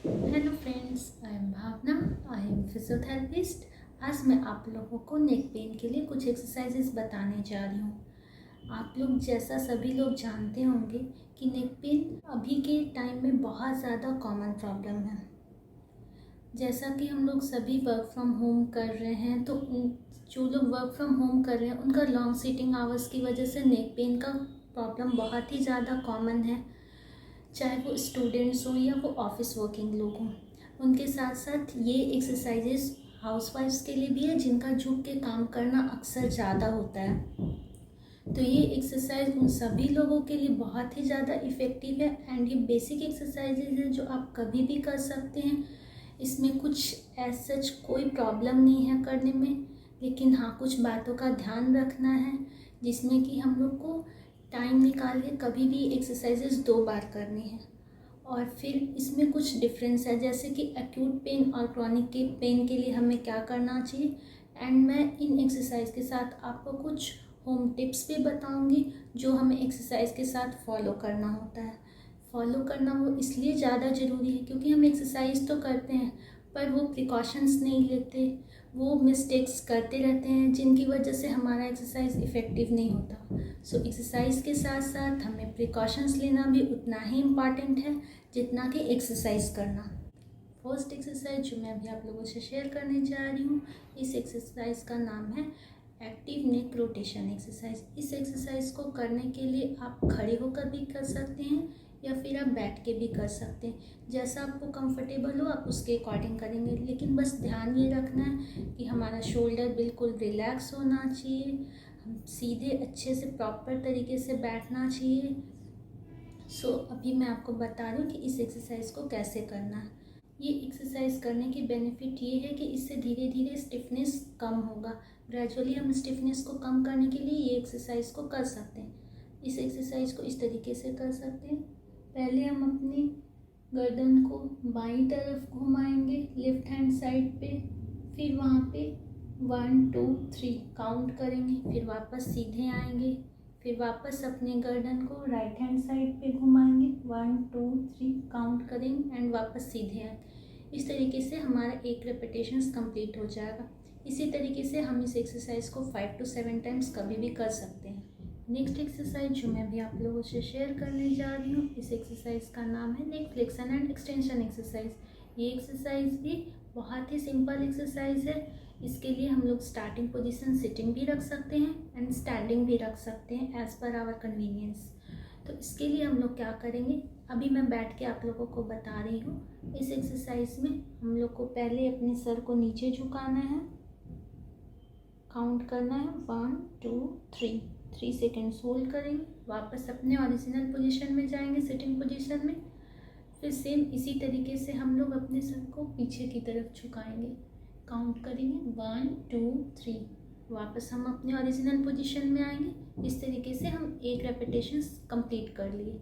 Hello friends, I am Bhavana. I am physiotherapist. आज मैं आप लोगों को नेक पेन के लिए कुछ एक्सरसाइजेस बताने जा रही हूँ। आप लोग जैसा सभी लोग जानते होंगे कि नेक पेन अभी के टाइम में बहुत ज़्यादा कॉमन प्रॉब्लम है। जैसा कि हम लोग सभी वर्क फ्रॉम होम कर रहे हैं, तो जो लोग वर्क फ्रॉम होम कर रहे हैं उनका लॉन्ग सिटिंग आवर्स की वजह से नेक पेन का प्रॉब्लम बहुत ही ज़्यादा कॉमन है। चाहे वो स्टूडेंट्स हों या वो ऑफिस वर्किंग लोग हों, उनके साथ साथ ये एक्सरसाइजेस हाउसवाइफ्स के लिए भी है जिनका झुक के काम करना अक्सर ज़्यादा होता है। तो ये एक्सरसाइज उन सभी लोगों के लिए बहुत ही ज़्यादा इफ़ेक्टिव है एंड ये बेसिक एक्सरसाइजेज हैं जो आप कभी भी कर सकते हैं। इसमें कुछ एज सच कोई प्रॉब्लम नहीं है करने में, लेकिन हाँ कुछ बातों का ध्यान रखना है, जिसमें कि हम लोग को टाइम निकाल के कभी भी एक्सरसाइजेज 2 बार करनी है। और फिर इसमें कुछ डिफरेंस है, जैसे कि एक्यूट पेन और क्रॉनिक के पेन के लिए हमें क्या करना चाहिए। एंड मैं इन एक्सरसाइज के साथ आपको कुछ होम टिप्स भी बताऊंगी जो हमें एक्सरसाइज के साथ फॉलो करना होता है। फॉलो करना वो इसलिए ज़्यादा ज़रूरी है क्योंकि हम एक्सरसाइज तो करते हैं पर वो प्रिकॉशंस नहीं लेते, वो मिस्टेक्स करते रहते हैं जिनकी वजह से हमारा एक्सरसाइज इफ़ेक्टिव नहीं होता। सो एक्सरसाइज के साथ साथ हमें प्रिकॉशंस लेना भी उतना ही इम्पॉर्टेंट है जितना कि एक्सरसाइज करना। फर्स्ट एक्सरसाइज जो मैं अभी आप लोगों से शेयर करने जा रही हूँ, इस एक्सरसाइज का नाम है एक्टिव नेक रोटेशन एक्सरसाइज। इस एक्सरसाइज को करने के लिए आप खड़े होकर भी कर सकते हैं या फिर आप बैठ के भी कर सकते हैं। जैसा आपको कंफर्टेबल हो आप उसके अकॉर्डिंग करेंगे, लेकिन बस ध्यान ये रखना है कि हमारा शोल्डर बिल्कुल रिलैक्स होना चाहिए, हम सीधे अच्छे से प्रॉपर तरीके से बैठना चाहिए। अभी मैं आपको बता रही हूँ कि इस एक्सरसाइज को कैसे करना है। ये एक्सरसाइज करने की बेनिफिट ये है कि इससे धीरे धीरे स्टिफनेस कम होगा। ग्रेजुअली हम स्टिफनेस को कम करने के लिए ये एक्सरसाइज को कर सकते हैं। इस एक्सरसाइज को इस तरीके से कर सकते हैं। पहले हम अपनी गर्दन को बाईं तरफ घुमाएंगे लेफ्ट हैंड साइड पे, फिर वहाँ पे 1 2 3 काउंट करेंगे, फिर वापस सीधे आएंगे, फिर वापस अपने गर्दन को राइट हैंड साइड पे घुमाएंगे, 1 2 3 काउंट करेंगे एंड वापस सीधे आएंगे। इस तरीके से हमारा एक रेपिटेशंस कंप्लीट हो जाएगा। इसी तरीके से हम इस एक्सरसाइज को 5 to 7 टाइम्स कभी भी कर सकते हैं। नेक्स्ट एक्सरसाइज जो मैं भी आप लोगों से शेयर करने जा रही हूँ, इस एक्सरसाइज का नाम है नेक फ्लेक्शन एंड एक्सटेंशन एक्सरसाइज। ये एक्सरसाइज भी बहुत ही सिंपल एक्सरसाइज है। इसके लिए हम लोग स्टार्टिंग पोजीशन सिटिंग भी रख सकते हैं एंड स्टैंडिंग भी रख सकते हैं एज पर आवर कन्वीनियंस। तो इसके लिए हम लोग क्या करेंगे, अभी मैं बैठ के आप लोगों को बता रही हूँ। इस एक्सरसाइज में हम लोग को पहले अपने सर को नीचे झुकाना है, काउंट करना है 1 2 3 सेकेंड्स होल्ड करेंगे, वापस अपने ओरिजिनल पोजीशन में जाएंगे सिटिंग पोजीशन में। फिर सेम इसी तरीके से हम लोग अपने सर को पीछे की तरफ झुकाएंगे, काउंट करेंगे 1 2 3, वापस हम अपने ओरिजिनल पोजीशन में आएंगे। इस तरीके से हम एक रेपिटेशंस कंप्लीट कर लिए।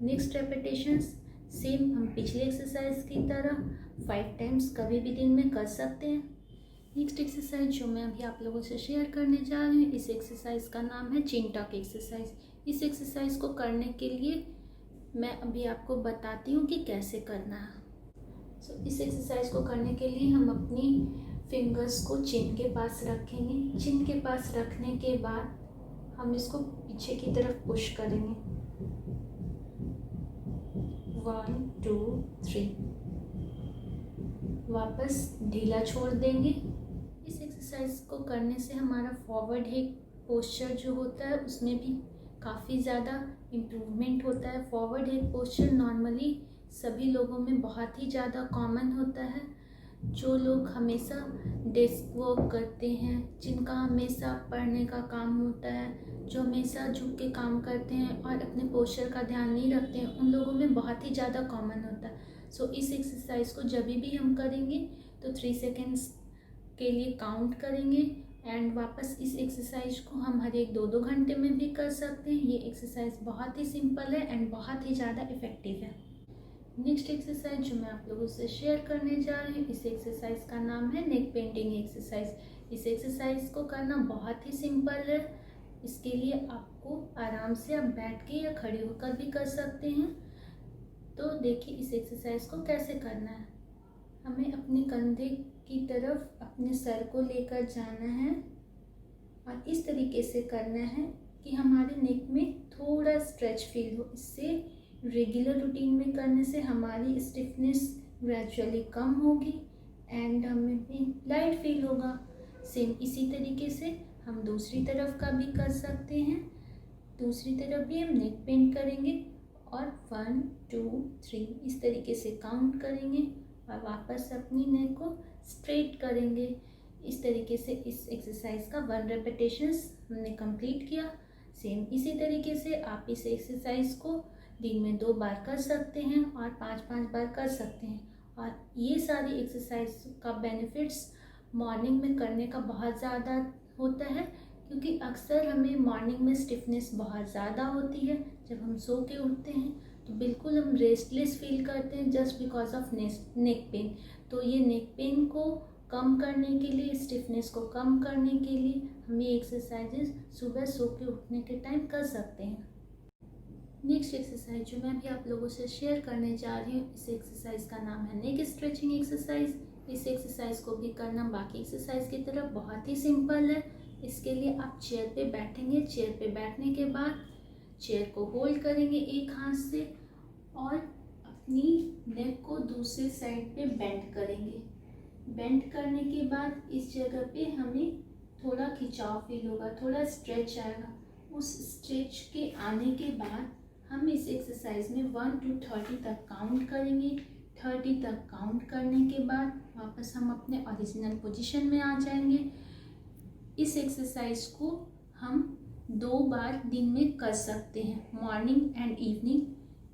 नेक्स्ट रेपिटेशंस सेम हम पिछले एक्सरसाइज की तरह 5 टाइम्स कभी भी दिन में कर सकते हैं। नेक्स्ट एक्सरसाइज जो मैं अभी आप लोगों से शेयर करने जा रही हूँ, इस एक्सरसाइज का नाम है चिन टक एक्सरसाइज। इस एक्सरसाइज को करने के लिए मैं अभी आपको बताती हूँ कि कैसे करना है। इस एक्सरसाइज को करने के लिए हम अपनी फिंगर्स को चिन के पास रखेंगे। चिन के पास रखने के बाद हम इसको पीछे की तरफ पुश करेंगे, 1 2 3, वापस ढीला छोड़ देंगे। इस एक्सरसाइज को करने से हमारा फॉरवर्ड हेड पोस्चर जो होता है उसमें भी काफ़ी ज़्यादा इम्प्रूवमेंट होता है। फॉरवर्ड हेड पोस्चर नॉर्मली सभी लोगों में बहुत ही ज़्यादा कॉमन होता है। जो लोग हमेशा डेस्क वर्क करते हैं, जिनका हमेशा पढ़ने का काम होता है, जो हमेशा झुक के काम करते हैं और अपने पोस्चर का ध्यान नहीं रखते हैं, उन लोगों में बहुत ही ज़्यादा कॉमन होता है। इस एक्सरसाइज को जब भी हम करेंगे तो 3 सेकेंड्स के लिए काउंट करेंगे एंड वापस इस एक्सरसाइज को हम हर एक 2-2 घंटे में भी कर सकते हैं। ये एक्सरसाइज बहुत ही सिंपल है एंड बहुत ही ज़्यादा इफ़ेक्टिव है। नेक्स्ट एक्सरसाइज जो मैं आप लोगों से शेयर करने जा रही हूँ, इस एक्सरसाइज का नाम है नेक पेंटिंग एक्सरसाइज। इस एक्सरसाइज को करना बहुत ही सिंपल है। इसके लिए आपको आराम से आप बैठ के या खड़े होकर भी कर सकते हैं। तो देखिए इस एक्सरसाइज को कैसे करना है। हमें अपने कंधे की तरफ अपने सर को लेकर जाना है और इस तरीके से करना है कि हमारे नेक में थोड़ा स्ट्रेच फील हो। इससे रेगुलर रूटीन में करने से हमारी स्टिफनेस ग्रेजुअली कम होगी एंड हमें भी लाइट फील होगा। सेम इसी तरीके से हम दूसरी तरफ का भी कर सकते हैं। दूसरी तरफ भी हम नेक बेंड करेंगे और 1 2 3 इस तरीके से काउंट करेंगे और वापस अपनी नेक को स्ट्रेट करेंगे। इस तरीके से इस एक्सरसाइज का 1 रेपिटेशंस हमने कंप्लीट किया। सेम इसी तरीके से आप इस एक्सरसाइज को दिन में 2 बार कर सकते हैं और 5-5 बार कर सकते हैं। और ये सारी एक्सरसाइज का बेनिफिट्स मॉर्निंग में करने का बहुत ज़्यादा होता है, क्योंकि अक्सर हमें मॉर्निंग में स्टिफनेस बहुत ज़्यादा होती है। जब हम सो के उठते हैं तो बिल्कुल हम रेस्टलेस फील करते हैं just because of neck pain. तो ये नेक पेन को कम करने के लिए, स्टिफनेस को कम करने के लिए हम ये एक्सरसाइजेस सुबह सो के उठने के टाइम कर सकते हैं। नेक्स्ट एक्सरसाइज जो मैं भी आप लोगों से शेयर करने जा रही हूँ, इस एक्सरसाइज का नाम है नेक स्ट्रेचिंग एक्सरसाइज। इस एक्सरसाइज को भी करना बाकी एक्सरसाइज की तरह बहुत ही सिंपल है। इसके लिए आप चेयर पे बैठेंगे। चेयर पे बैठने के बाद चेयर को होल्ड करेंगे एक हाथ से और अपनी नेक को दूसरे साइड पे बेंड करेंगे। बेंड करने के बाद इस जगह पे हमें थोड़ा खिंचाव फील होगा, थोड़ा स्ट्रेच आएगा। उस स्ट्रेच के आने के बाद हम इस एक्सरसाइज में 1 to 30 तक काउंट करेंगे। 30 तक काउंट करने के बाद वापस हम अपने ओरिजिनल पोजीशन में आ जाएंगे। इस एक्सरसाइज को हम 2 बार दिन में कर सकते हैं, morning and evening,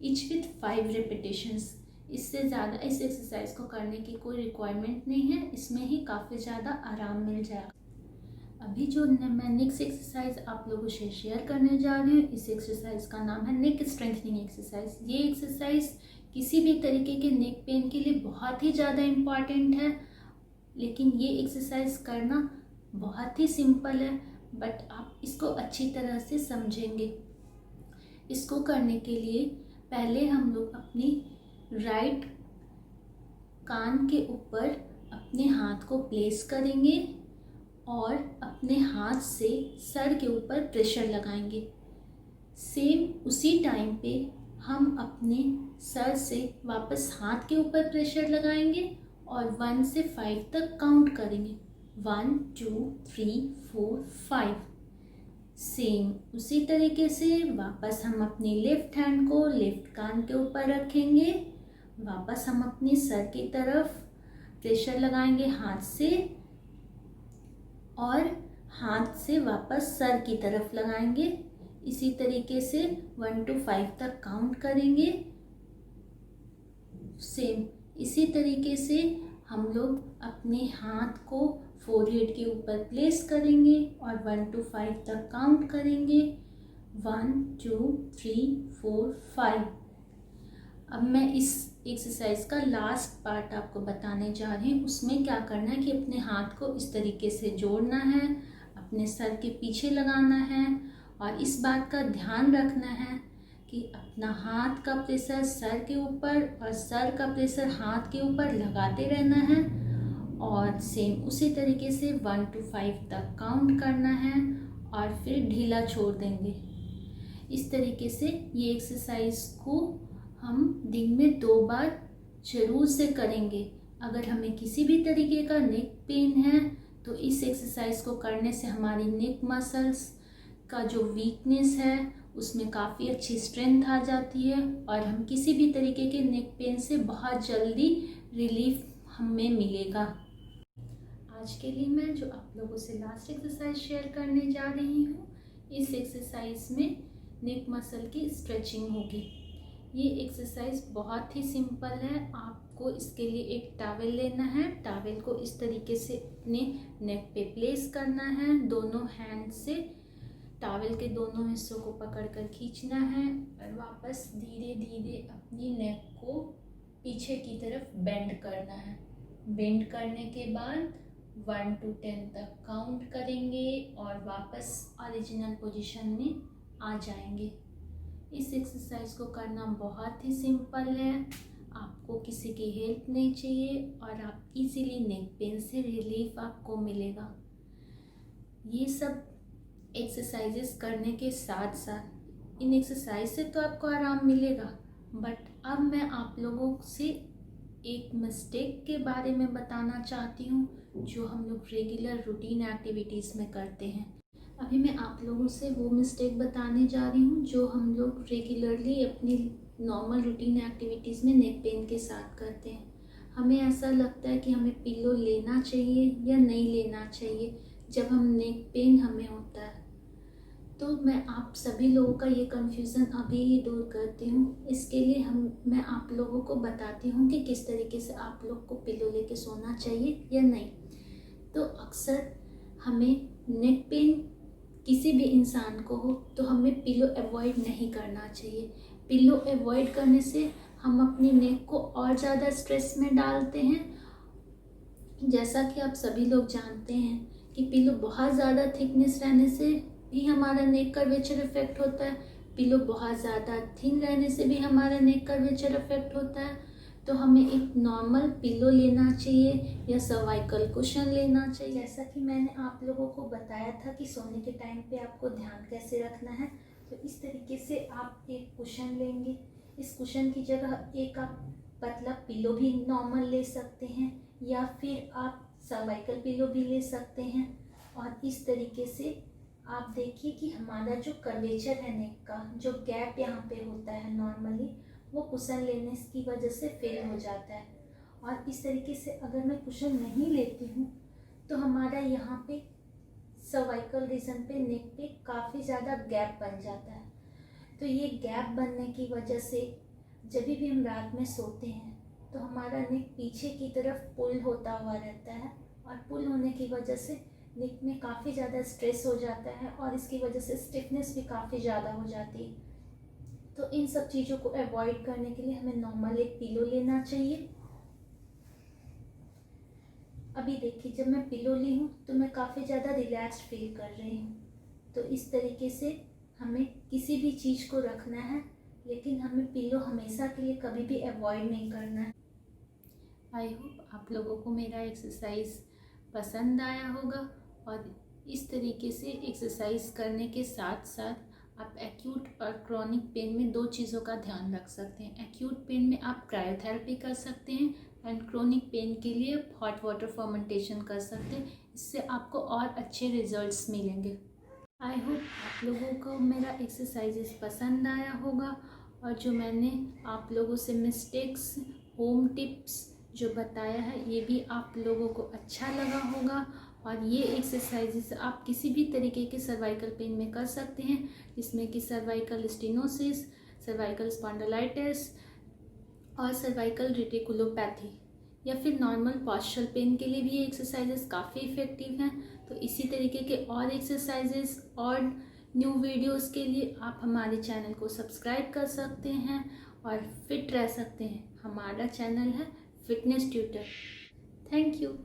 each with 5 repetitions. इससे ज़्यादा इस एक्सरसाइज को करने की कोई रिक्वायरमेंट नहीं है, इसमें ही काफ़ी ज़्यादा आराम मिल जाएगा। अभी जो मैं नेक्स्ट एक्सरसाइज आप लोगों से शेयर करने जा रही हूँ, इस एक्सरसाइज का नाम है नेक स्ट्रेंथनिंग एक्सरसाइज। ये एक्सरसाइज किसी भी तरीके के नेक पेन के लिए बहुत ही ज़्यादा इम्पॉर्टेंट है, लेकिन ये एक्सरसाइज करना बहुत ही सिंपल है, बट आप इसको अच्छी तरह से समझेंगे। इसको करने के लिए पहले हम लोग अपनी राइट कान के ऊपर अपने हाथ को प्लेस करेंगे और अपने हाथ से सर के ऊपर प्रेशर लगाएंगे। सेम उसी टाइम पे हम अपने सर से वापस हाथ के ऊपर प्रेशर लगाएंगे और 1 से 5 तक काउंट करेंगे। 1 2 3 4 5। सेम उसी तरीके से वापस हम अपनी लेफ्ट हैंड को लेफ्ट कान के ऊपर रखेंगे। वापस हम अपने सर की तरफ प्रेशर लगाएंगे हाथ से और हाथ से वापस सर की तरफ लगाएंगे। इसी तरीके से 1 to 5 तक काउंट करेंगे। सेम इसी तरीके से हम लोग अपने हाथ को फोरहेड के ऊपर प्लेस करेंगे और 1 to 5 तक काउंट करेंगे। 1 2 3 4 5। अब मैं इस एक्सरसाइज का लास्ट पार्ट आपको बताने जा रही हूँ। उसमें क्या करना है कि अपने हाथ को इस तरीके से जोड़ना है, अपने सर के पीछे लगाना है और इस बात का ध्यान रखना है कि अपना हाथ का प्रेशर सर के ऊपर और सर का प्रेशर हाथ के ऊपर लगाते रहना है और सेम उसी तरीके से 1 to 5 तक काउंट करना है और फिर ढीला छोड़ देंगे। इस तरीके से ये एक्सरसाइज को हम दिन में 2 बार जरूर से करेंगे। अगर हमें किसी भी तरीके का नेक पेन है तो इस एक्सरसाइज को करने से हमारी नेक मसल्स का जो वीकनेस है उसमें काफ़ी अच्छी स्ट्रेंथ आ जाती है और हम किसी भी तरीके के नेक पेन से बहुत जल्दी रिलीफ हमें मिलेगा। आज के लिए मैं जो आप लोगों से लास्ट एक्सरसाइज शेयर करने जा रही हूँ, इस एक्सरसाइज में नेक मसल की स्ट्रेचिंग होगी। ये एक्सरसाइज बहुत ही सिंपल है। आपको इसके लिए एक टॉवेल लेना है। टॉवेल को इस तरीके से अपने नेक पे प्लेस करना है। दोनों हैंड से टॉवेल के दोनों हिस्सों को पकड़कर खींचना है और वापस धीरे धीरे अपनी नेक को पीछे की तरफ बेंड करना है। बेंड करने के बाद 1 to 10 तक काउंट करेंगे और वापस ओरिजिनल पोजीशन में आ जाएंगे। इस एक्सरसाइज को करना बहुत ही सिंपल है, आपको किसी की हेल्प नहीं चाहिए और आप इजीली नेक पेन से रिलीफ आपको मिलेगा। ये सब एक्सरसाइजेस करने के साथ साथ इन एक्सरसाइज से तो आपको आराम मिलेगा, बट अब मैं आप लोगों से एक मिस्टेक के बारे में बताना चाहती हूँ जो हम लोग रेगुलर रूटीन एक्टिविटीज़ में करते हैं। अभी मैं आप लोगों से वो मिस्टेक बताने जा रही हूँ जो हम लोग रेगुलरली अपनी नॉर्मल रूटीन एक्टिविटीज़ में नेक पेन के साथ करते हैं। हमें ऐसा लगता है कि हमें पिलो लेना चाहिए या नहीं लेना चाहिए जब हम नेक पेन हमें होता है। तो मैं आप सभी लोगों का ये कन्फ्यूज़न अभी ही दूर करती हूँ। इसके लिए मैं आप लोगों को बताती हूँ कि किस तरीके से आप लोग को पिलो लेके सोना चाहिए या नहीं। तो अक्सर हमें नेक पेन किसी भी इंसान को हो तो हमें पिलो अवॉइड नहीं करना चाहिए। पिलो अवॉइड करने से हम अपनी नेक को और ज़्यादा स्ट्रेस में डालते हैं। जैसा कि आप सभी लोग जानते हैं कि पिलो बहुत ज़्यादा थिकनेस रहने से भी हमारा नेक कर्वेचर इफेक्ट होता है, पिलो बहुत ज़्यादा थिन रहने से भी हमारा नेक कर्वेचर इफेक्ट होता है। तो हमें एक नॉर्मल पिलो लेना चाहिए या सर्वाइकल कुशन लेना चाहिए। जैसा कि मैंने आप लोगों को बताया था कि सोने के टाइम पे आपको ध्यान कैसे रखना है, तो इस तरीके से आप एक कुशन लेंगे। इस कुशन की जगह एक आप पतला पिलो भी नॉर्मल ले सकते हैं या फिर आप सर्वाइकल पिलो भी ले सकते हैं। और इस तरीके से आप देखिए कि हमारा जो कर्वेचर है नेक का, जो गैप यहाँ पे होता है नॉर्मली, वो कुशन लेने की वजह से फेल हो जाता है। और इस तरीके से अगर मैं कुशन नहीं लेती हूँ तो हमारा यहाँ पे सर्वाइकल रीजन पे नेक पे काफ़ी ज़्यादा गैप बन जाता है। तो ये गैप बनने की वजह से जब भी हम रात में सोते हैं तो हमारा नेक पीछे की तरफ पुल होता हुआ रहता है, और पुल होने की वजह से नेक में काफ़ी ज़्यादा स्ट्रेस हो जाता है और इसकी वजह से स्टिफनेस भी काफ़ी ज़्यादा हो जाती है। तो इन सब चीज़ों को अवॉइड करने के लिए हमें नॉर्मल एक पिलो लेना चाहिए। अभी देखिए, जब मैं पिलो ली हूँ तो मैं काफ़ी ज़्यादा रिलैक्स्ड फील कर रही हूँ। तो इस तरीके से हमें किसी भी चीज़ को रखना है, लेकिन हमें पिलो हमेशा के लिए कभी भी अवॉइड नहीं करना है। आई होप आप लोगों को मेरा एक्सरसाइज पसंद आया होगा, और इस तरीके से एक्सरसाइज करने के साथ साथ आप एक्यूट और क्रॉनिक पेन में दो चीज़ों का ध्यान रख सकते हैं। एक्यूट पेन में आप क्रायोथेरेपी कर सकते हैं एंड क्रोनिक पेन के लिए हॉट वाटर फर्मेंटेशन कर सकते हैं। इससे आपको और अच्छे रिजल्ट्स मिलेंगे। आई होप आप लोगों को मेरा एक्सरसाइजेस पसंद आया होगा, और जो मैंने आप लोगों से मिस्टेक्स, होम टिप्स जो बताया है, ये भी आप लोगों को अच्छा लगा होगा। और ये एक्सरसाइजेस आप किसी भी तरीके के सर्वाइकल पेन में कर सकते हैं, जिसमें कि सर्वाइकल स्टेनोसिस, सर्वाइकल स्पॉन्डिलाइटिस और सर्वाइकल रेटिकुलोपैथी, या फिर नॉर्मल पॉस्चरल पेन के लिए भी ये एक्सरसाइजेस काफ़ी इफ़ेक्टिव हैं। तो इसी तरीके के और एक्सरसाइजेस और न्यू वीडियोस के लिए आप हमारे चैनल को सब्सक्राइब कर सकते हैं और फिट रह सकते हैं। हमारा चैनल है फिटनेस ट्यूटर। Thank you.